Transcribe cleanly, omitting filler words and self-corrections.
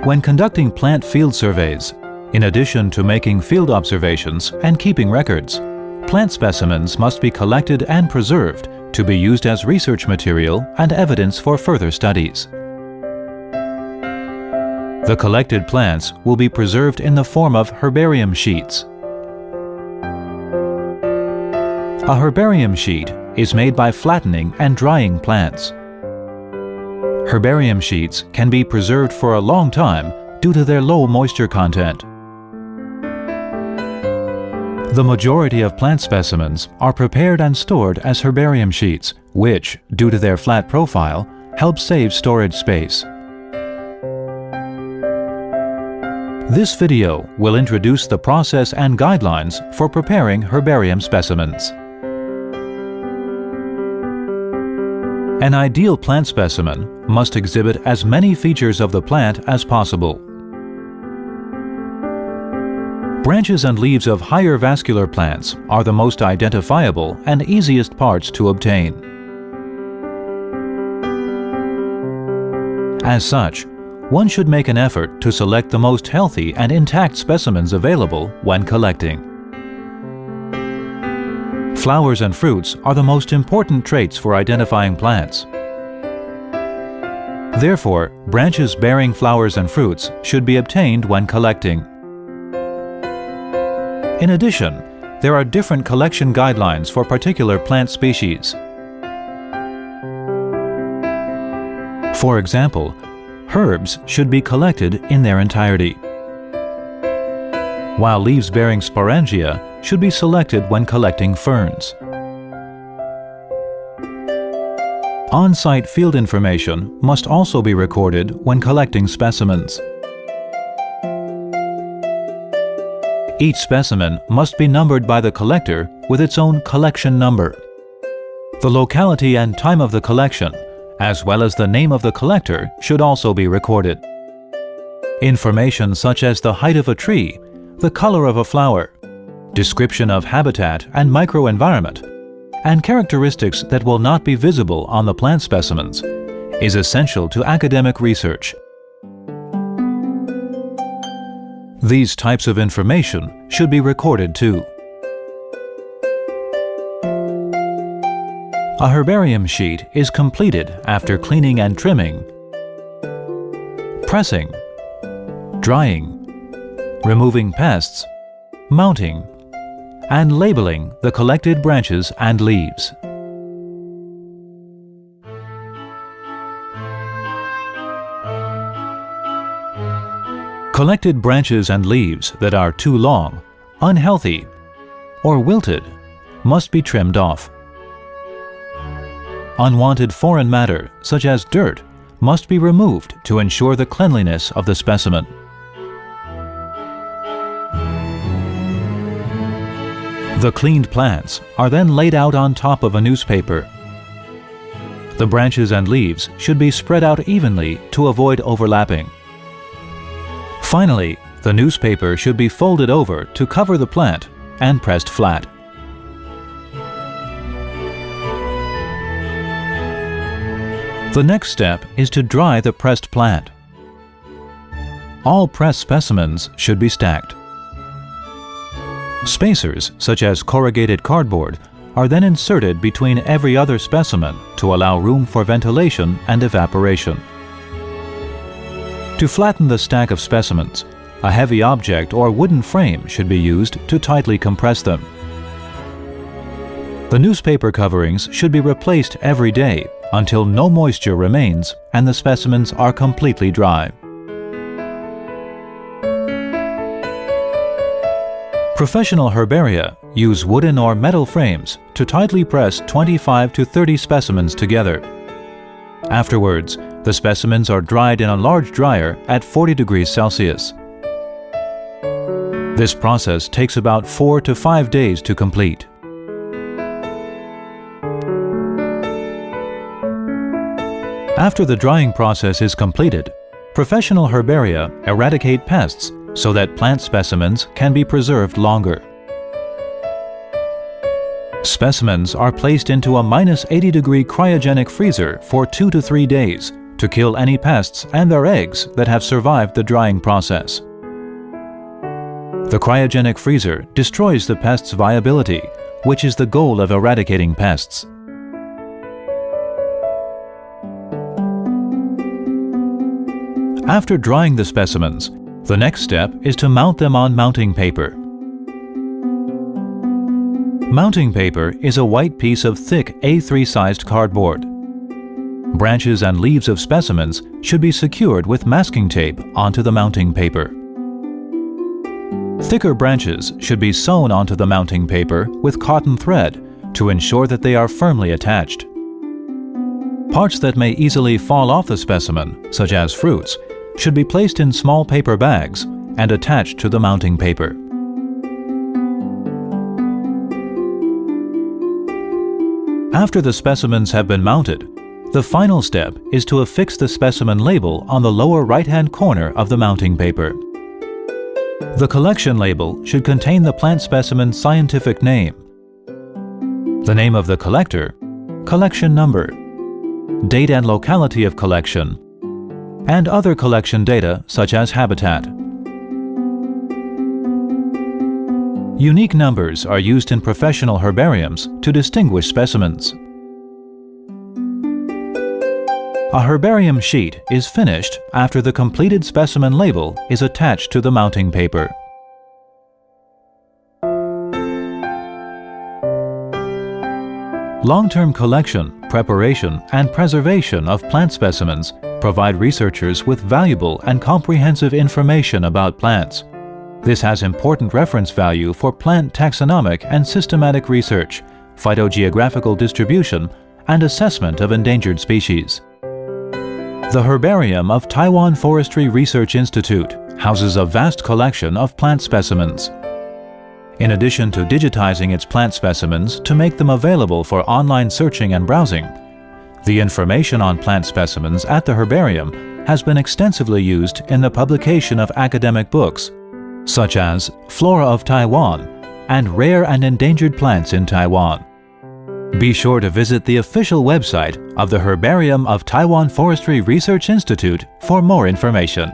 When conducting plant field surveys, in addition to making field observations and keeping records, plant specimens must be collected and preserved to be used as research material and evidence for further studies. The collected plants will be preserved in the form of herbarium sheets. A herbarium sheet is made by flattening and drying plants. Herbarium sheets can be preserved for a long time due to their low moisture content. The majority of plant specimens are prepared and stored as herbarium sheets, which, due to their flat profile, help save storage space. This video will introduce the process and guidelines for preparing herbarium specimens. An ideal plant specimen must exhibit as many features of the plant as possible. Branches and leaves of higher vascular plants are the most identifiable and easiest parts to obtain. As such, one should make an effort to select the most healthy and intact specimens available when collecting. Flowers and fruits are the most important traits for identifying plants. Therefore, branches bearing flowers and fruits should be obtained when collecting. In addition, there are different collection guidelines for particular plant species. For example, herbs should be collected in their entirety, while leaves bearing sporangia should be selected when collecting ferns. On-site field information must also be recorded when collecting specimens. Each specimen must be numbered by the collector with its own collection number. The locality and time of the collection, as well as the name of the collector, should also be recorded. Information such as the height of a tree, the color of a flower, description of habitat and microenvironment, and characteristics that will not be visible on the plant specimens is essential to academic research. These types of information should be recorded too. A herbarium sheet is completed after cleaning and trimming, pressing, drying, removing pests, mounting, and labeling the collected branches and leaves. Collected branches and leaves that are too long, unhealthy, or wilted must be trimmed off. Unwanted foreign matter, such as dirt, must be removed to ensure the cleanliness of the specimen. The cleaned plants are then laid out on top of a newspaper. The branches and leaves should be spread out evenly to avoid overlapping. Finally, the newspaper should be folded over to cover the plant and pressed flat. The next step is to dry the pressed plant. All pressed specimens should be stacked. Spacers, such as corrugated cardboard, are then inserted between every other specimen to allow room for ventilation and evaporation. To flatten the stack of specimens, a heavy object or wooden frame should be used to tightly compress them. The newspaper coverings should be replaced every day until no moisture remains and the specimens are completely dry. Professional herbaria use wooden or metal frames to tightly press 25 to 30 specimens together. Afterwards, the specimens are dried in a large dryer at 40 degrees Celsius. This process takes about 4 to 5 days to complete. After the drying process is completed, professional herbaria eradicate pests so that plant specimens can be preserved longer. Specimens are placed into a -80-degree cryogenic freezer for 2 to 3 days to kill any pests and their eggs that have survived the drying process. The cryogenic freezer destroys the pest's viability, which is the goal of eradicating pests. After drying the specimens, the next step is to mount them on mounting paper. Mounting paper is a white piece of thick A3-sized cardboard. Branches and leaves of specimens should be secured with masking tape onto the mounting paper. Thicker branches should be sewn onto the mounting paper with cotton thread to ensure that they are firmly attached. Parts that may easily fall off the specimen, such as fruits, should be placed in small paper bags and attached to the mounting paper. After the specimens have been mounted, the final step is to affix the specimen label on the lower right-hand corner of the mounting paper. The collection label should contain the plant specimen's scientific name, the name of the collector, collection number, date and locality of collection, and other collection data such as habitat. Unique numbers are used in professional herbariums to distinguish specimens. A herbarium sheet is finished after the completed specimen label is attached to the mounting paper. Long-term collection, preparation, and preservation of plant specimens provide researchers with valuable and comprehensive information about plants. This has important reference value for plant taxonomic and systematic research, phytogeographical distribution, and assessment of endangered species. The Herbarium of Taiwan Forestry Research Institute houses a vast collection of plant specimens. In addition to digitizing its plant specimens to make them available for online searching and browsing, the information on plant specimens at the herbarium has been extensively used in the publication of academic books, such as Flora of Taiwan and Rare and Endangered Plants in Taiwan. Be sure to visit the official website of the Herbarium of Taiwan Forestry Research Institute for more information.